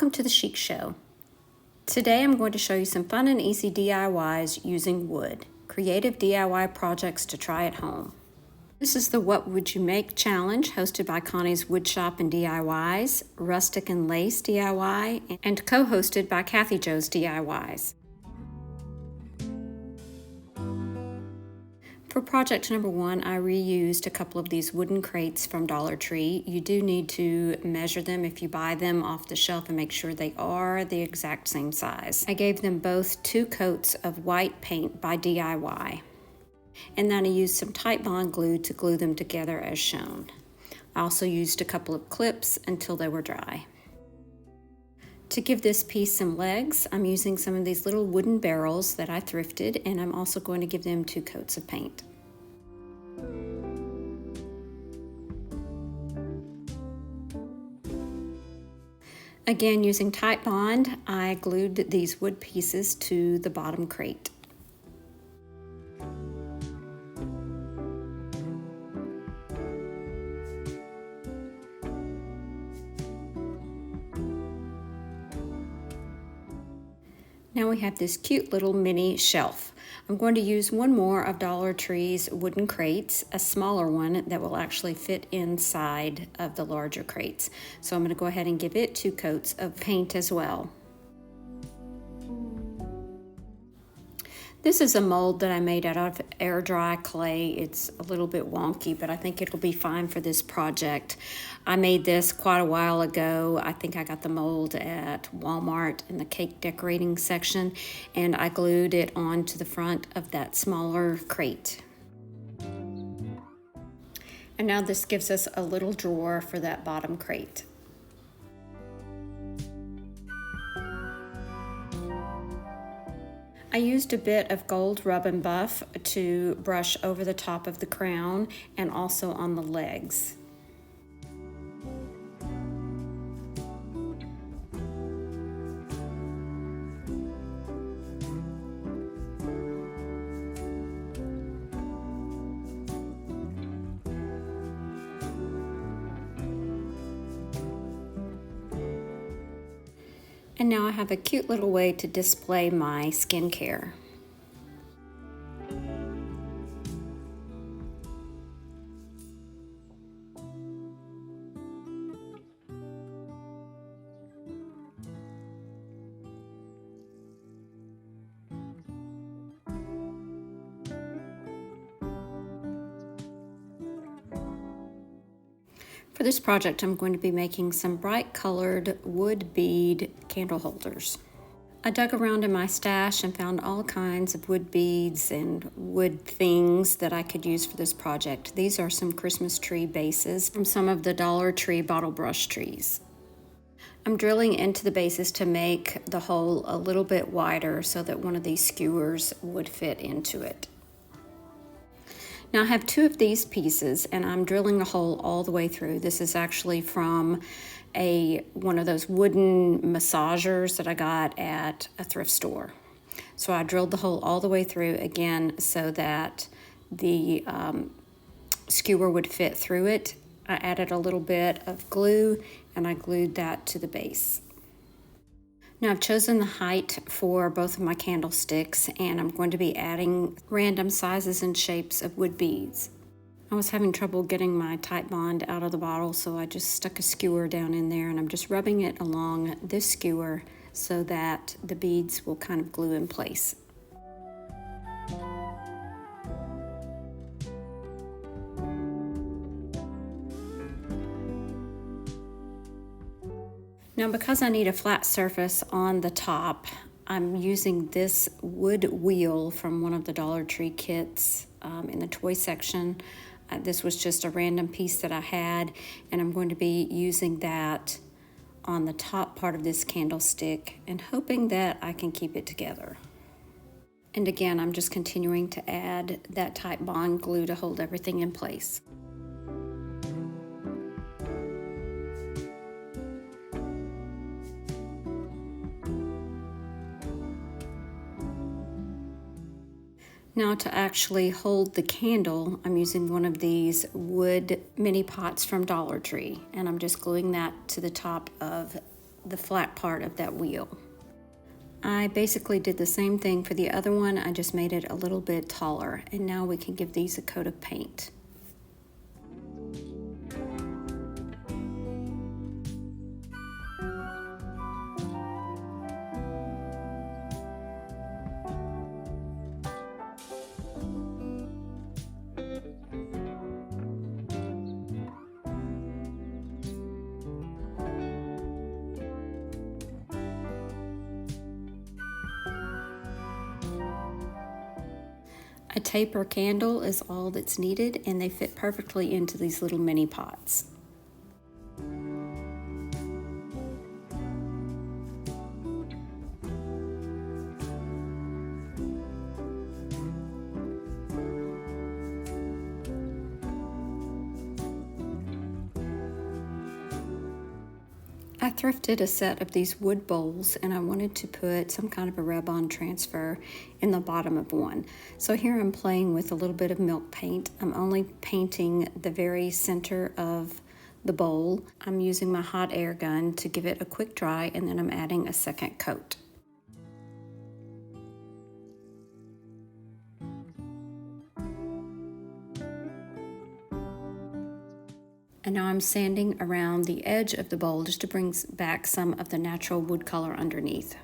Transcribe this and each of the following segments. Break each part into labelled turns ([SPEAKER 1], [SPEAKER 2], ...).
[SPEAKER 1] welcome to the Chic Show. Today I'm going to show you some fun and easy DIYs using wood. Creative DIY projects to try at home. This is the What Would You Make Challenge hosted by Connie's Woodshop and DIYs, Rustic and Lace DIY, and co-hosted by Kathy Jo's DIYs. For project number 1, I reused a couple of these wooden crates from Dollar Tree. You do need to measure them if you buy them off the shelf and make sure they are the exact same size. I gave them both 2 coats of white paint by DIY. And then I used some Titebond glue to glue them together as shown. I also used a couple of clips until they were dry. To give this piece some legs, I'm using some of these little wooden barrels that I thrifted, and I'm also going to give them 2 coats of paint. Again, using Titebond, I glued these wood pieces to the bottom crate. Now we have this cute little mini shelf. I'm going to use one more of Dollar Tree's wooden crates, a smaller one that will actually fit inside of the larger crates. So I'm going to go ahead and give it 2 coats of paint as well. This is a mold that I made out of air dry clay. It's a little bit wonky, but I think it'll be fine for this project. I made this quite a while ago. I think I got the mold at Walmart in the cake decorating section, and I glued it onto the front of that smaller crate. And now this gives us a little drawer for that bottom crate. I used a bit of gold rub and buff to brush over the top of the crown and also on the legs. And now I have a cute little way to display my skincare. For this project, I'm going to be making some bright colored wood bead candle holders. I dug around in my stash and found all kinds of wood beads and wood things that I could use for this project. These are some Christmas tree bases from some of the Dollar Tree bottle brush trees. I'm drilling into the bases to make the hole a little bit wider so that one of these skewers would fit into it. Now I have 2 of these pieces and I'm drilling a hole all the way through. This is actually from one of those wooden massagers that I got at a thrift store. So I drilled the hole all the way through again so that the skewer would fit through it. I added a little bit of glue and I glued that to the base. Now I've chosen the height for both of my candlesticks and I'm going to be adding random sizes and shapes of wood beads. I was having trouble getting my Titebond out of the bottle, so I just stuck a skewer down in there and I'm just rubbing it along this skewer so that the beads will kind of glue in place. Now because I need a flat surface on the top, I'm using this wood wheel from one of the Dollar Tree kits in the toy section. This was just a random piece that I had, and I'm going to be using that on the top part of this candlestick and hoping that I can keep it together. And again, I'm just continuing to add that Titebond glue to hold everything in place. Now to actually hold the candle, I'm using one of these wood mini pots from Dollar Tree, and I'm just gluing that to the top of the flat part of that wheel. I basically did the same thing for the other one, I just made it a little bit taller, and now we can give these a coat of paint. A taper candle is all that's needed, and they fit perfectly into these little mini pots. I thrifted a set of these wood bowls, and I wanted to put some kind of a rub-on transfer in the bottom of one. So here I'm playing with a little bit of milk paint. I'm only painting the very center of the bowl. I'm using my hot air gun to give it a quick dry, and then I'm adding a second coat. And now I'm sanding around the edge of the bowl just to bring back some of the natural wood color underneath.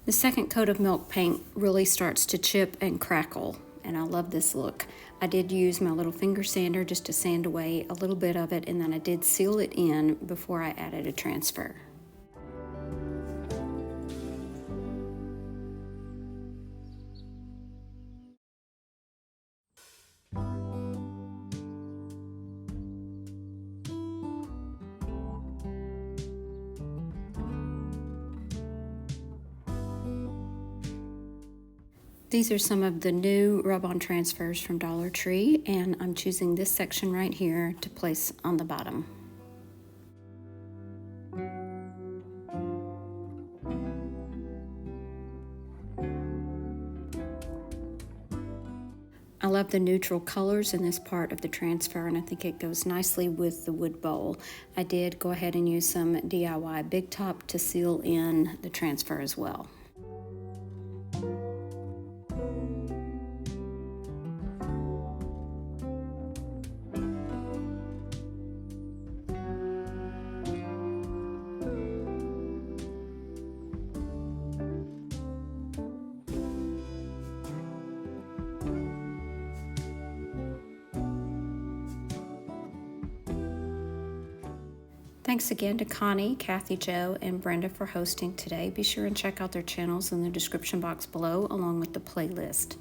[SPEAKER 1] The second coat of milk paint really starts to chip and crackle, and I love this look. I did use my little finger sander just to sand away a little bit of it, and then I did seal it in before I added a transfer. These are some of the new rub-on transfers from Dollar Tree, and I'm choosing this section right here to place on the bottom. I love the neutral colors in this part of the transfer, and I think it goes nicely with the wood bowl. I did go ahead and use some DIY Big Top to seal in the transfer as well. Thanks again to Connie, Kathy Jo, and Brenda for hosting today. Be sure and check out their channels in the description box below, along with the playlist.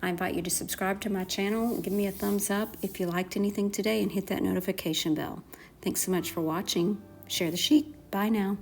[SPEAKER 1] I invite you to subscribe to my channel, give me a thumbs up if you liked anything today, and hit that notification bell. Thanks so much for watching. Share the chic. Bye now.